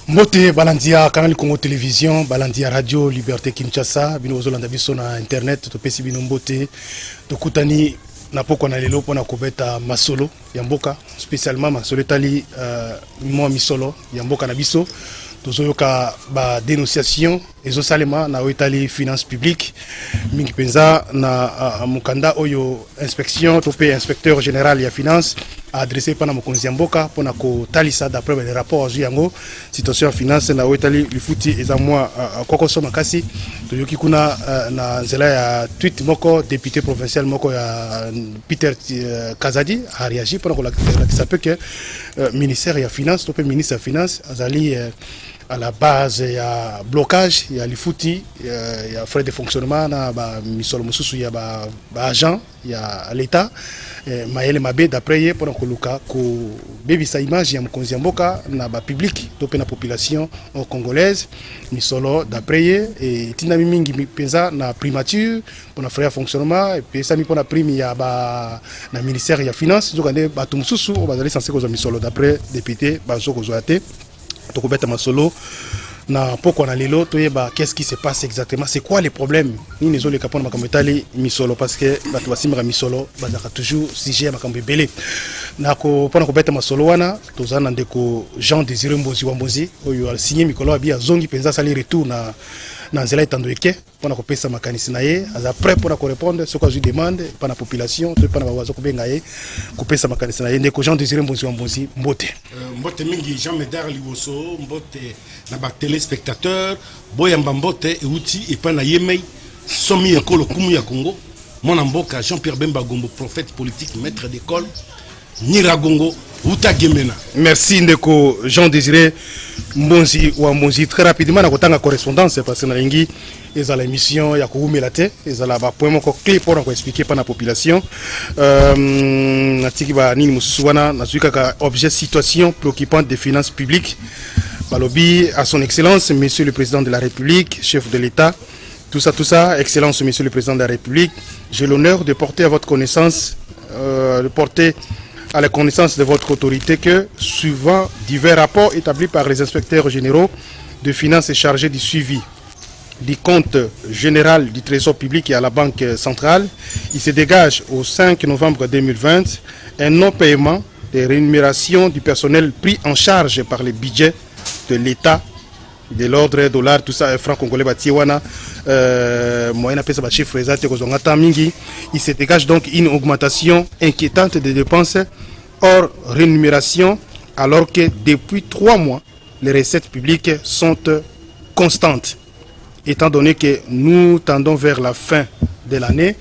Mbote balandia Canal Congo Télévision, balandia Radio Liberté Kinshasa, bino ozolanda biso na internet to pesi bino mbote to kutani na poko na lelo pona kobeta masolo ya mboka, spécialement masolo etali mo misolo ya mboka na biso. Tozoyoka ba dénonciation ezosalema na etali finance publique mingi penza na mukanda oyo inspection to pe inspecteur général ya finance a adressé pana mokonzi ya mboka pona ko talisa d'après les rapports yango situation ya finance na etali lifuti eza mwa koko soma kasi toyoki kuna na nzela ya tweet moko député provincial moko ya Peter Kazadi a réagi pona ko la ça que ministère ya finance to pe ministre ya finance azali à la base, il y a blocage, il y a les foutis, il y a frais de fonctionnement, il y a agent, il y a l'État. Maël Mabé, d'après, pendant que Luka, baby sa image, il y a un mboka, na ba public, topé na population congolaise, misolo, d'après, et tinami mingi pesa na primature, pour na frais de fonctionnement, et puis ça mi pour na prime, il y a na ministère, il y a finance, donc on est batumsusu, on va aller censé cause misolo, d'après député, bazo kozoate. Tokobeta masolo na poko na lelo toyeba qu'est-ce qui se passe exactement, c'est quoi les problèmes ni nezo le kapona makambo etali misolo parce que bato basimira misolo bazaka toujours sujet makambo ebele na ko pona kobeta masolo wana tozana ndeko Jean Désiré Mbozi wa Mbozi oyo a signé mikolo abia zongi penza sali retour na nzela etando eke pona kopesa makanisi na ye aza prêt pona ko répondre ce que je demande pana population to pana bawazo kobenga ye kopesa makanisi na ye ndeko Jean Désiré Mbozi wa Mbozi mbote mbote mingi Jean Médard Liboso mbote na ba téléspectateurs boyamba mbote euti et pana yemei somi ekolo kumu ya Congo mona mboka Jean-Pierre Bemba Gombo prophète politique maître d'école Niragongo Uta Gemena. Merci ndeko Jean Désiré Mbonzi wa Mbonzi. Très rapidement na kotanga correspondance parce que na lingi ezala émission ya koumela te ezala ba point moko clé pour na ko expliquer pa na population natiki ba nini mususu wana na ka objet situation préoccupante des finances publiques balobi à son excellence monsieur le président de la République, chef de l'État, tout ça, excellence monsieur le président de la République, j'ai l'honneur de porter à votre connaissance à la connaissance de votre autorité que, suivant divers rapports établis par les inspecteurs généraux de finances et chargés du suivi du compte général du Trésor public et à la Banque centrale, il se dégage au 5 novembre 2020 un non-paiement des rémunérations du personnel pris en charge par le budget de l'État de l'ordre dollar, tout ça, franc congolais, moyen appelle ça chiffre exact, il se dégage donc une augmentation inquiétante des dépenses hors rémunération, alors que depuis 3 mois, les recettes publiques sont constantes. Étant donné que nous tendons vers la fin de l'année,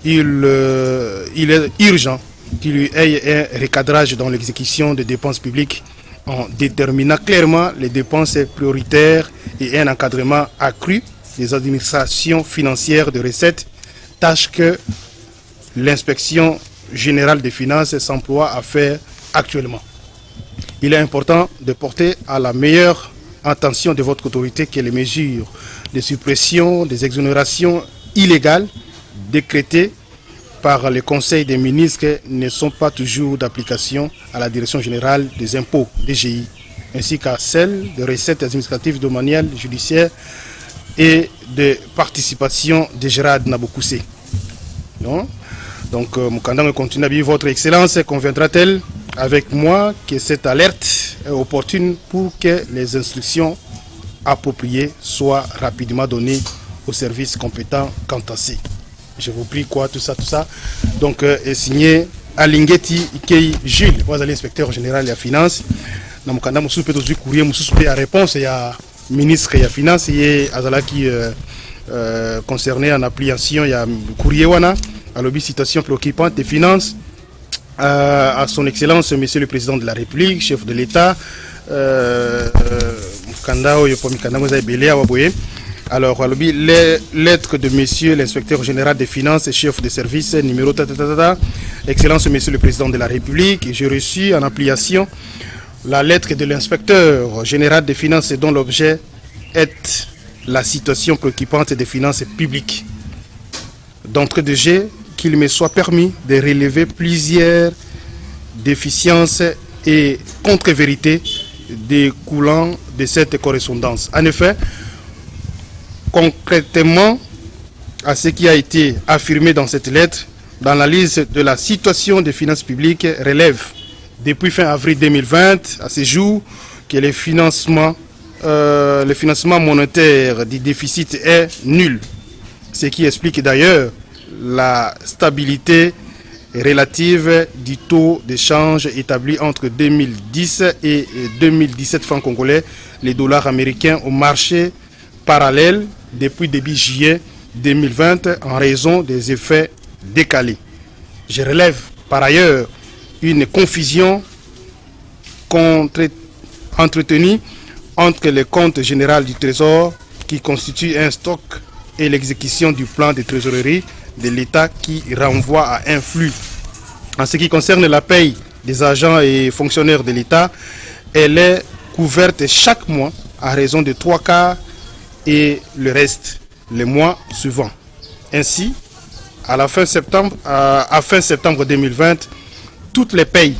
il est urgent qu'il y ait un recadrage dans l'exécution des dépenses publiques en déterminant clairement les dépenses prioritaires et un encadrement accru des administrations financières de recettes, tâche que l'inspection générale des finances s'emploie à faire actuellement. Il est important de porter à la meilleure attention de votre autorité que les mesures de suppression des exonérations illégales décrétées par le Conseil des ministres ne sont pas toujours d'application à la Direction générale des impôts, DGI, ainsi qu'à celle des recettes administratives domaniales, judiciaires et de participation de Gérard Nabokoussé. Donc, Moukandang continue à vivre. Votre Excellence conviendra-t-elle avec moi que cette alerte est opportune pour que les instructions appropriées soient rapidement données aux services compétents quant à ci? Je vous prie quoi, tout ça. Donc, est signé Alingeti Ikei Jules, vous allez inspecteur général de la finance. Dans mon candidat, je suis courrier, je suis à réponse, il y a ministre de la finance, il y a Azala qui concerné en application, il y a courrier wana, à l'objet situation préoccupante des finances, à son excellence, monsieur le président de la République, chef de l'État, candidat, vous avez belé à Waboye. Alors, les lettres de monsieur l'inspecteur général des finances et chef de service numéro Excellence monsieur le président de la République, j'ai reçu en application la lettre de l'inspecteur général des finances dont l'objet est la situation préoccupante des finances publiques. D'entrée de jeu, qu'il me soit permis de relever plusieurs déficiences et contre-vérités découlant de cette correspondance. En effet, concrètement, à ce qui a été affirmé dans cette lettre, dans l'analyse de la situation des finances publiques relève depuis fin avril 2020 à ce jour que le financement monétaire du déficit est nul, ce qui explique d'ailleurs la stabilité relative du taux d'échange établi entre 2010 et 2017 francs congolais, les dollars américains au marché parallèle depuis début juillet 2020 en raison des effets décalés. Je relève par ailleurs une confusion entretenue entre le compte général du Trésor qui constitue un stock et l'exécution du plan de trésorerie de l'État qui renvoie à un flux. En ce qui concerne la paye des agents et fonctionnaires de l'État, elle est couverte chaque mois à raison de 3/4 et le reste les mois suivants. Ainsi, à fin septembre 2020, toutes les payes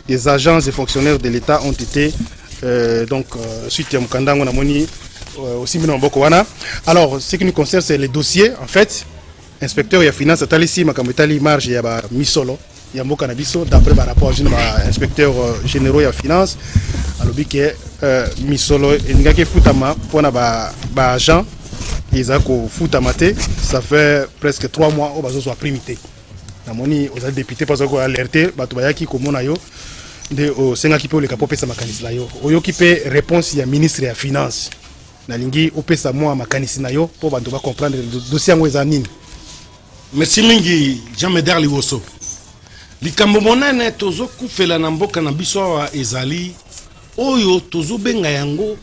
des agents et fonctionnaires de l'État ont été suite à Mkandango Namoni aussi. Alors, ce qui nous concerne, c'est les dossiers. En fait, inspecteur ya finance Talisi Makametali marge ya ba misolo ya mboka na biso d'après ba rapport à inspecteur généraux ya finance alobi ke misolo engaki futama pona ba agent Isako Foutamate, ça fait presque 3 mois au bazo soit primité. Namoni aux députés parce qu'on a alerté batubayaki komona yo de au senga ki pe le kapo pesa makanisi na yo. Oyo ki pe réponse ya ministre ya finance. Na lingi o pesa moi makanisi na yo pour bantu ba comprendre le dossier ngo ezanini. Merci mingi Jean-Médard Liwoso. Likambo monene tozo kufela na mboka na biso wa ezali oyo tozo benga yango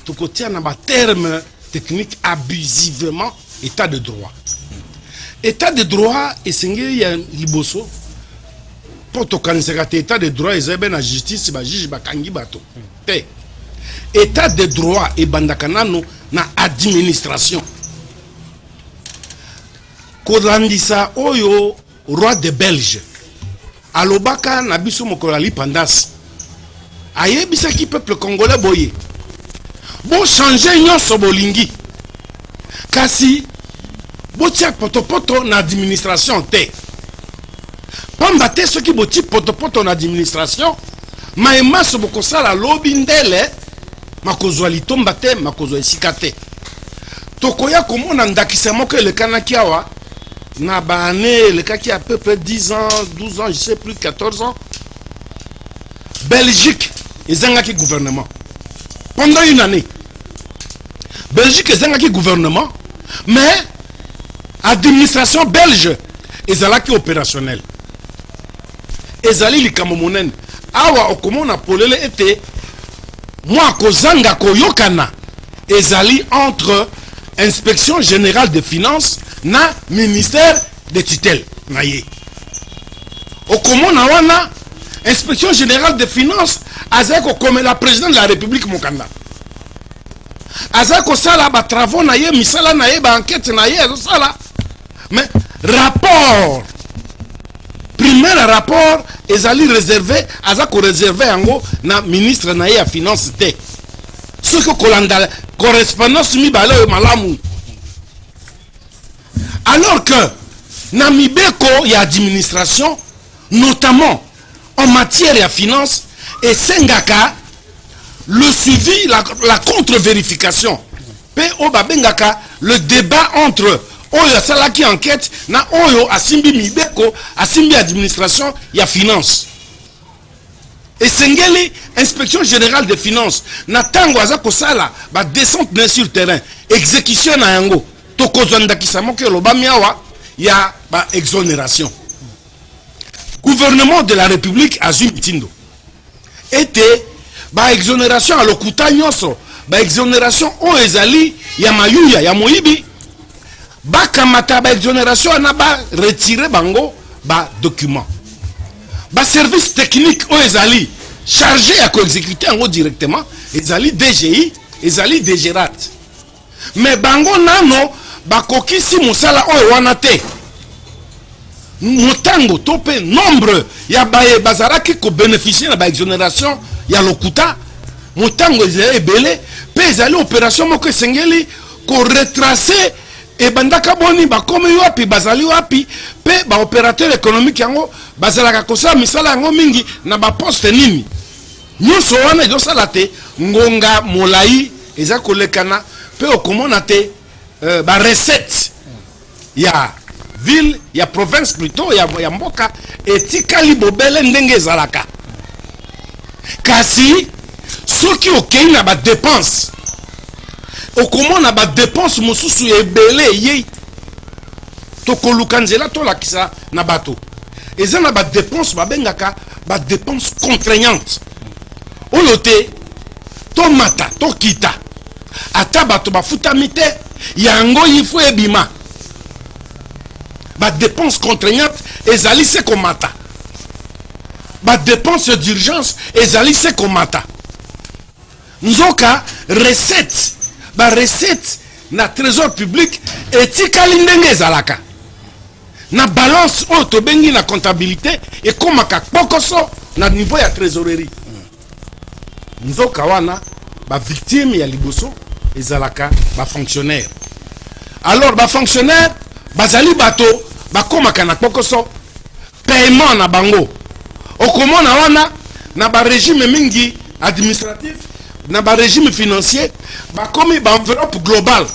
tokotia na ba terme technique abusivement état de droit. État de droit et sengeli ya liboso poto kanisaka état de droit ezebe na justice ba juge ba kangi bato. Te. État de droit et bandakanano na administration. Kolandisa oyo roi de Belge alobaka na biso mokolali pandas ayebisaki peuple congolais boye bo changer nyonso bolingi kasi botia potopoto na administration te pamba te soki boti potopoto na administration maemaso bokosala lobi ndele makozwa litomba te makozwa esika te tokoya komona ndakisa moko elekanaki awa na baane elekaki à peu près 10 ans 12 ans je sais plus 14 ans Belgique ezangaki gouvernement pendant une année. Belgique ezangaki gouvernement mais administration belge ezalaki opérationnelle. Ezali likambo monene awa okomona polele ete moi kozanga koyokana ezali entre inspection générale des finances na ministère de tutelle na ye. Okomona wana inspection générale des finances azako comme la présidente de la République Mokanda. Azako sala ba travaux na ye misala na ye ba enquête na ye sala. Mais rapport premier rapport ezali réservé azako réservé yango na ministre na ye ya finance te. Ce que kolanda correspondance mi bale malamu. Alors que na mibeko ya administration notamment en matière de finance et Sengaka le suivi la contre-vérification PO babengaka le débat entre oyo salaki enquête na oyo asimbi mibeko asimbi administration ya finance et Sengeli inspection générale des finances na tango azako sala ba descente sur terrain exécution na yango tokozanda kisamo ke lobamiawa ya ba exonération. Gouvernement de la République a mitindo était ba exonération à lokuta nyonso ba exonération o ezali ya mayuya ya moibi ba kamata ba exonération na ba retirer bango ba document ba service technique o ezali chargé à co-exécuter en directement ezali DGI ezali DGRAT mais bango nano ba kokisi musala o wana te motango tope nombre ya baye bazaraki ko bénéficier na ba exonération ya lokuta motango ezali ebele pe ezali opération moko esengeli ko retracer et bandaka boni bakomi wapi bazali wapi pe ba opérateur économique yango bazalaka kosala misala yango mingi na ba poste nini nyonso wana ezosala te ngonga molai eza kolekana pe okomona te ba recette ya ville ya province plutôt ya mboka etikali bobele ndenge ezalaka kasi soki okei na ba dépense okomona ba dépense mosusu ebele ye tokoluka nzela tolakisa na bato eza na ba dépense babengaka ba dépense contraignante oyo te tomata tokita ata bato bafutami te yango ifo ebima ba dépense contraignante ezali se komata ba dépense d'urgence ezali se komata nzoka recette ba recette na trésor public etikali ndenge ezalaka na balance oyo tobengi na comptabilité ekomaka pokoso na niveau ya trésorerie nzoka wana ba victime ya liboso ezalaka ba fonctionnaire alors ba fonctionnaire bazali bato bakomaka na pokoso paiement na bango okomona wana na ba régime mingi administratif na ba régime financier bakomi ba enveloppe globale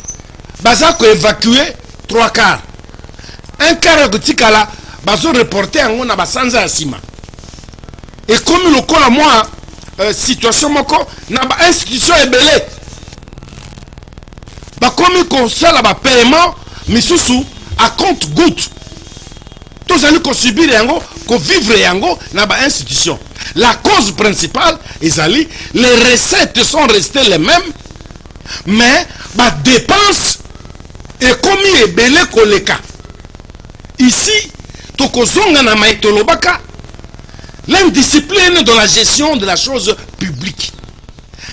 baza ko évacuer 3/4 1/4 kotikala bazo reporter yango na basanza ya sima et comme lokola moi situation moko na ba institution ebele bakomi kosala ba paiement misusu à compte goutte tozali ko subir yango ko vivre yango na ba institution. La cause principale ezali les recettes sont restées les mêmes mais ba dépense et komi ebele koleka ici tokozonga na maitolobaka l'indiscipline dans la gestion de la chose publique.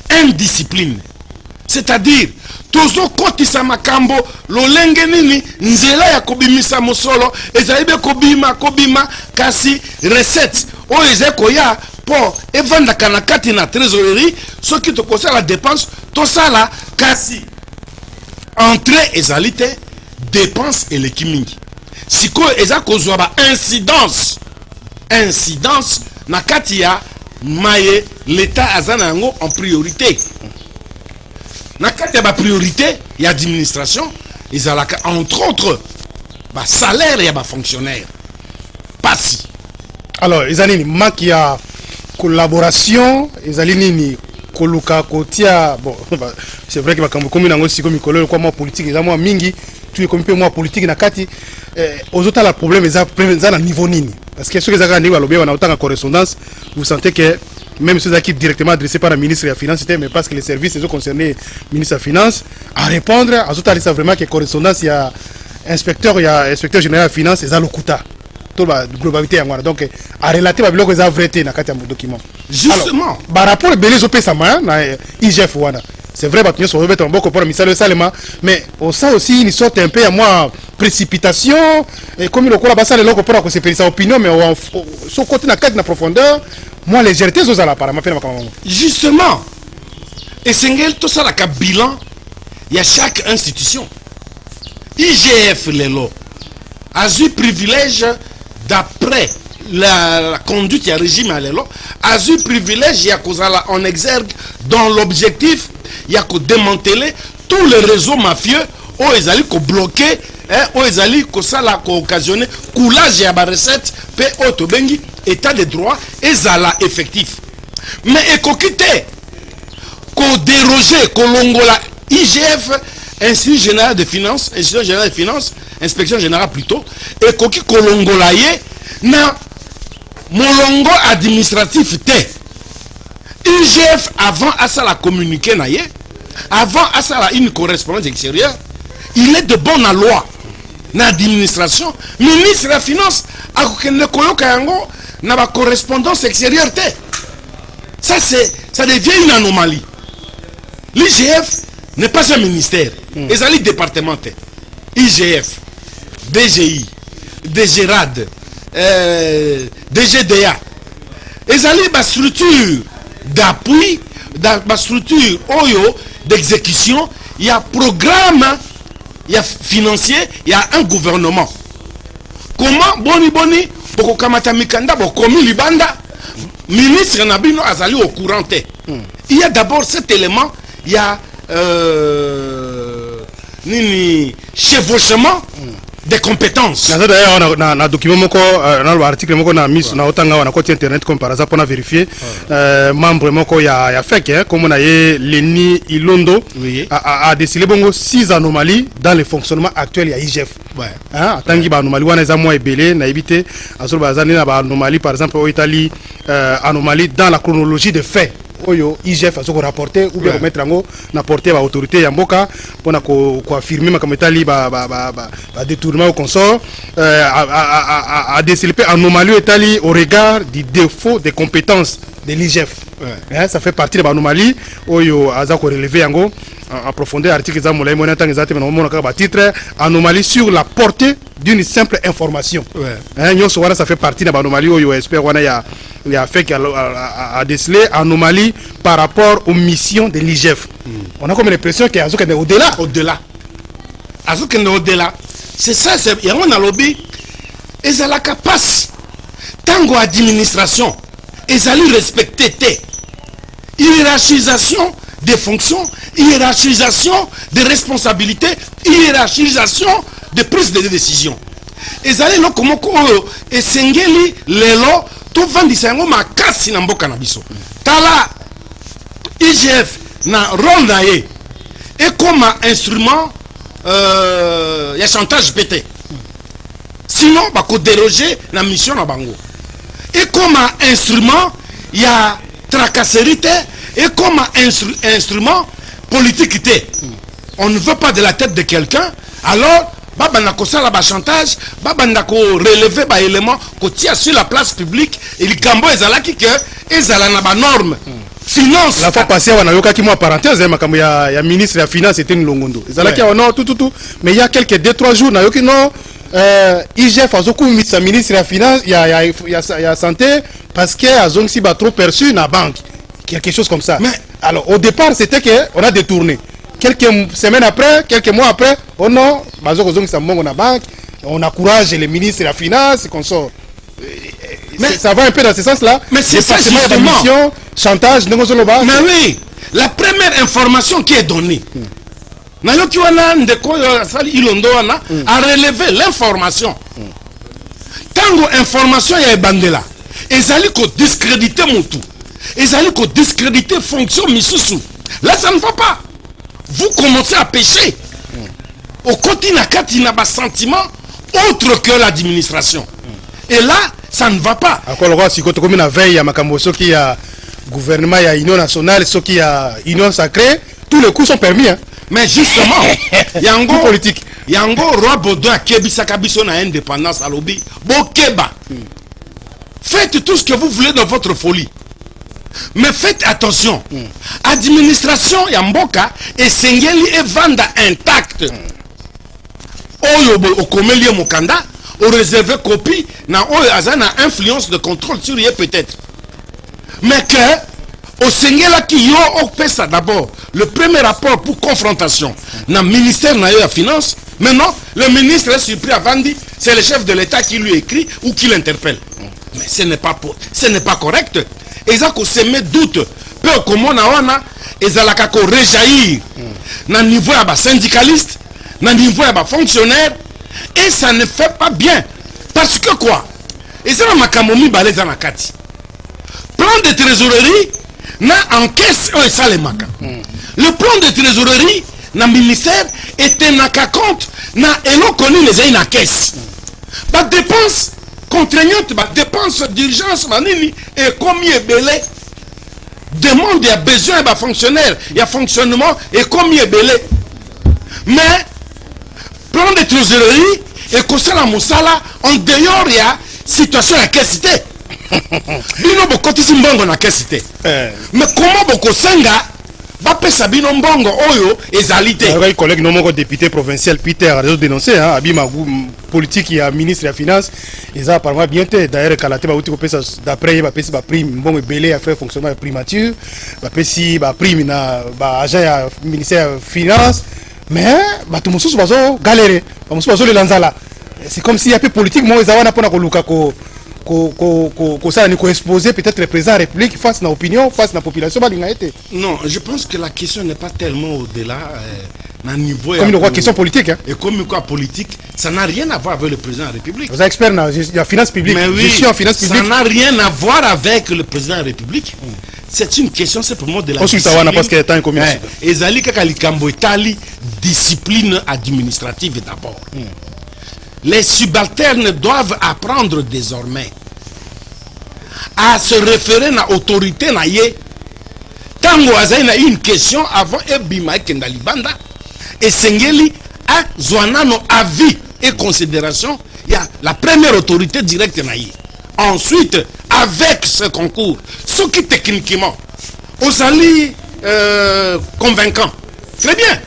Indiscipline. C'est-à-dire, tozo kotisa makambo lolenge nini nzela ya kobimisa mosolo ezaibe kobima kasi recette o ezeko ya po evanda kana kati na trésorerie soki to kosala dépense to sala kasi entrée ezalite dépense eleki mingi siko eza kozwa ba incidence na kati ya maye l'état azana yango en priorité na kati ya ba priorité ya administration ezalaka entre autres ba salaire ya ba fonctionnaire pasi alors ezali manque ya collaboration ezali nini koluka kotia bon c'est vrai que bakambo komi nango siko mikolo kwa moi politique eza moi mingi tu es comme peu moi politique na kati aux autres la problème eza na niveau nini parce que ceux qui ont niveau lobby on a autant en correspondance vous sentez que même ceux qui directement adressés par la ministre de la Finance mais parce que les services sont concernés ministre de la Finance à répondre à autres ça vraiment que correspondance il y a inspecteur général de la Finance et ça lokuta toute la globalité en donc à relater à biloko eza vrai na kati ya document justement par rapport belé opé sama na IGF wana c'est vrai batunyo so beto mboko pour misalo salema mais on ça aussi une sorte un peu à moi précipitation et comme le kola basale loko pour que c'est sa opinion mais so côté na kati na profondeur moi légèreté zo la para mapena kama justement et sengel tout ça la bilan il y a chaque institution IGF lelo a eu privilège d'après la conduite du régime à l'élo a eu privilège ya kozala en exergue dans l'objectif ya ko démanteler tous les réseaux mafieux ou ezali ko bloquer ou ezali ko sala ko occasionner coulage ya ba recette pe auto bengi état de droit ezala effectif mais ekokité ko déroger ko longola IGF Institut général de finances, Institut général de finances, inspection générale plutôt, et koki kolongola ye na molongo administratif te. IGF avant à ça la communiquer na ye, avant à ça la une correspondance extérieure, il est de bonne loi na administration, ministre de la finance a kokende koyoka yango na ba correspondance extérieure te. Ça devient une anomalie. L'IGF n'est pas un ministère. Ils ont départementé. IGF, DGI, DGRAD, DGDA. Ils ont une structure d'appui dans la structure oyo d'exécution, il y a programme, il y a financier, il y a un gouvernement. Comment boni pour kamata mikanda bokomi libanda ministre Nabino Azali au courant. Il y a d'abord cet élément, il y a chevauchement des compétences. D'ailleurs, on a document dans l'article on a mis na otanga na côté internet comme par exemple on a vérifié membre moko ya fake comme on a Leni Ilondo a décelé bongo 6 anomalies dans le fonctionnement actuel ya IGF. Ouais. Hein, tangi ba anomalie wana za moi ebelé na éviter azol bazani na ba anomalie par exemple au Italie anomalie dans la chronologie de faits. Oyo IGF a rapporté ou bien mettre en na porter ba autorité ya mboka pona ko affirmer makamo etali ba détournement au consort a décelé anomalie etali au regard du défaut de compétences de l'IGF. Hein, ça fait partie de l'anomalie oyo aza ko relever yango en profondeur article za molay mona tanga za te na mona ka ba titre anomalie sur la portée d'une simple information. Hein, nyoso wana ça fait partie de l'anomalie oyo espère wana il a fait à déceler anomalie par rapport aux missions de l'IGF. On a comme l'impression qu'il y a au-delà. Au-delà. Au-delà. C'est ça, il y a un lobby. Et ça la capace. Tango administration. Et ça lui respecter. Hiérarchisation des fonctions, hiérarchisation des responsabilités, hiérarchisation de prise de décision. Et ça là comment et sengeli lelo tout vendisa yango makasi na mboka na biso. Tala IGF na rôle na ye et comme instrument ya chantage pété. Sinon ba ko déroger la mission na bango. Et comme instrument ya tracasserie et comme instrument politique. On ne veut pas de la tête de quelqu'un, alors baba nako sala ba chantage, baba nako relever ba élément ko tia sur la place publique et le cambo ezalaki que ezala na ba norme. Finance. La fois passée on a yoka ki mo parenthèse makambo ya ministre ya finance c'était une longondo. Ezalaki non tout mais il y a quelques 2-3 jours na yoki non IGF azoku sa ministre ya finance ya santé parce que azongsi ba trop perçu na banque. Quelque chose comme ça. Mais alors au départ c'était que on a détourné. Quelques semaines après, quelques mois après, oh non, on encourage les ministres de la finance, qu'on sort. Mais ça va un peu dans ce sens-là. Mais c'est ça justement. Chantage, mais oui, la première information qui est donnée, a relevé l'information. Tango information y a bandela. Et ça ko discréditer Moutou. Et ça ko discréditer fonction Misusu. Là ça ne va pas. Vous commencez à pécher. Au côté n'a pas sentiment autre que l'administration. Et là, ça ne va pas. Encore si vous avez une veille à Makamboso qui a gouvernement, il y a union nationale, ce qui a union sacrée, tous les coups sont permis. Hein. Mais justement, il y a un gros politique. Il y a un gros roi Baudouin qui a na indépendance à lobby. Bokeba. Faites tout ce que vous voulez dans votre folie. Mais faites attention. Administration Yamboka et Sengeli et Vanda intact. Oyo okomeli mokanda au réservé copie na oyo azana influence de contrôle sur lui peut-être. Mais que au Sengela qui yo opesa d'abord le premier rapport pour confrontation na ministère na yo ya finance. Maintenant le ministre est surpris à Vandi, c'est le chef de l'État qui lui écrit ou qui l'interpelle. Mais ce n'est pas correct. Et ça qu'on se met doute peu comment na wana ezalaka ko réjaillir na niveau ya ba syndicaliste na niveau ya ba fonctionnaire et ça ne fait pas bien parce que quoi et ça makambo mibale za nakati plan de trésorerie na encaisse et ça les maka le plan de trésorerie na ministère était na ka compte na elokoni les ai na caisse ba dépense contraignante, dépenses d'urgence, et combien belé demande, il y a besoin, il y a fonctionnaire, il y a fonctionnement, et combien belé. Mais, plan de trésorerie, et que ça, la moussala, en dehors, il y a situation à quelle cité. Bino bokoti simbongo na quelle cité. Mais comment boko senga, va pesa bino mbongo oyo ezalité. Un collègue non député provincial Peter a dénoncé hein abima politique il y a ministre des finances ils a apparemment bien été d'ailleurs Kalaté ba uti ko pesa d'après ba pesa ba prime mbongo belé à faire fonctionnement primature ba pesi ba prime na ba agent ya ministère finance mais ba tout mususu bazo galérer ba mususu bazo le lanzala c'est comme si un peu politique moi ils avaient pas koluka ko ça ni ko exposer peut-être le président de la République face na opinion face na population balinga été. Non, je pense que la question n'est pas tellement au-delà d'un niveau comme une question politique hein. Et comme quoi politique, ça n'a rien à voir avec le président de la République. Vous êtes expert dans la finance publique. Mais oui, gestion en finance publique. Ça n'a rien à voir avec le président de la République. C'est une question simplement de la discipline. Parce qu'il y a temps combien. Ezali kaka likambo etali discipline administrative d'abord. Les subalternes doivent apprendre désormais à se référer à l'autorité. Tango azaï na une question avant ebima kenda libanda et sengeli a zoanano avis et considération. Il y a la première autorité directe naïe. Ensuite, avec ce concours, ce qui techniquement, aux alliés convaincants, très bien.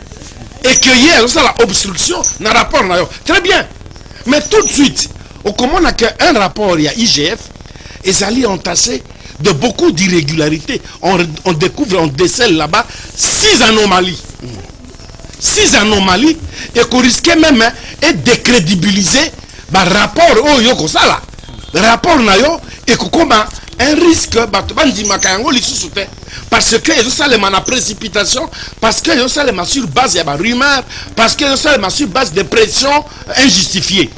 Et que hier, ça la obstruction, dans le rapport, très bien. Mais tout de suite, au comment on a qu'un rapport, il y a IGF, et les alliés ont tassé de beaucoup d'irrégularités. On découvre, on décèle là-bas 6 anomalies. 6 anomalies, et qu'on risquait même de décrédibiliser le rapport au Yoko Sala. Le rapport nayo, et qu'on a un risque, parce que ils ont la précipitation, parce que ils ont sur base de rumeurs, parce que ils ont sur base de pression injustifiée.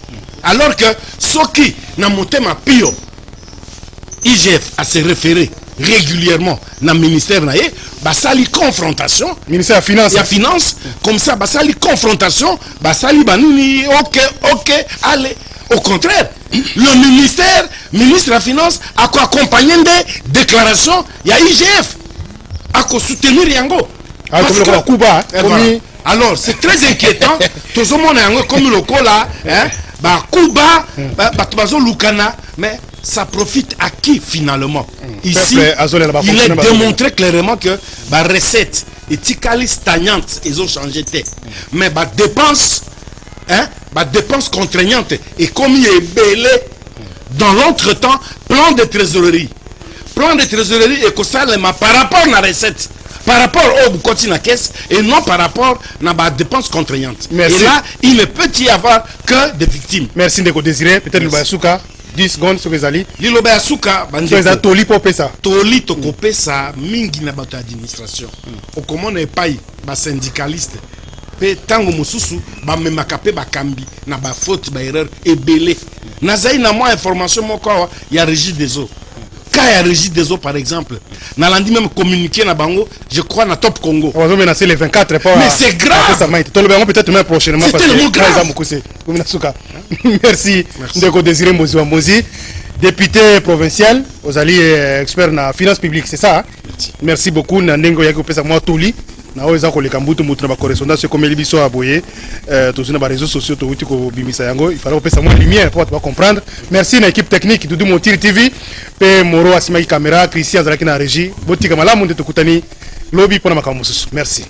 Alors que ceux qui n'ont monté ma pio, IGF a se référé régulièrement dans le ministère, bah ça li confrontation. Ministère des Finances. Il y a finance, comme ça, bah ça li confrontation, bah ça li banini, ok, allez. Au contraire, le ministre de la Finance a accompagné des déclarations, il y a IGF, a soutenir Yango. Alors, c'est très inquiétant, tout le monde est comme le cola, Cuba, Lukana, mais ça profite à qui finalement? Ici, il est démontré clairement que la recette est stagnante, ils ont changé de tête. Mais la dépense, dépenses contraignantes et comme il est belé dans l'entretemps, plan de trésorerie et que ça par rapport à la recette, par rapport au côté de la caisse et non par rapport à la dépense contraignante. Merci. Et là, il ne peut y avoir que des victimes. Merci Ndeko Désiré. Peut-être le Bayasuka 10 secondes sur les alliés. Lilo Bayasuka, Toli pour ça. Toli to kopé ça mingi na bato administration. Au comment n'est pas syndicaliste. Pe tango mususu ba memaka pe bakambi na ba faute ba erreur ebelé nazai na moi information moko ya régie des eaux ka ya régie des eaux par exemple na landi même communiquer na bango je crois na Top Congo on va menacer les 24 pas mais c'est grave ça peut-être même prochainement parce que merci Ndeko Désiré Mozi Mozi député provincial aux alliés experts na finance publique c'est ça merci beaucoup na ndengo yaki pesa moi toli na oza ko leka mbutu mutu na ba correspondance comme libiso aboye tous na ba réseaux sociaux to uti ko bimisa yango il fallait pesa moi lumière pour comprendre merci na équipe technique Doudou Montiri TV pe Moro asimaki caméra Christian Zalaki na régie botika malamu nde tokutani lobby pona makamususu merci.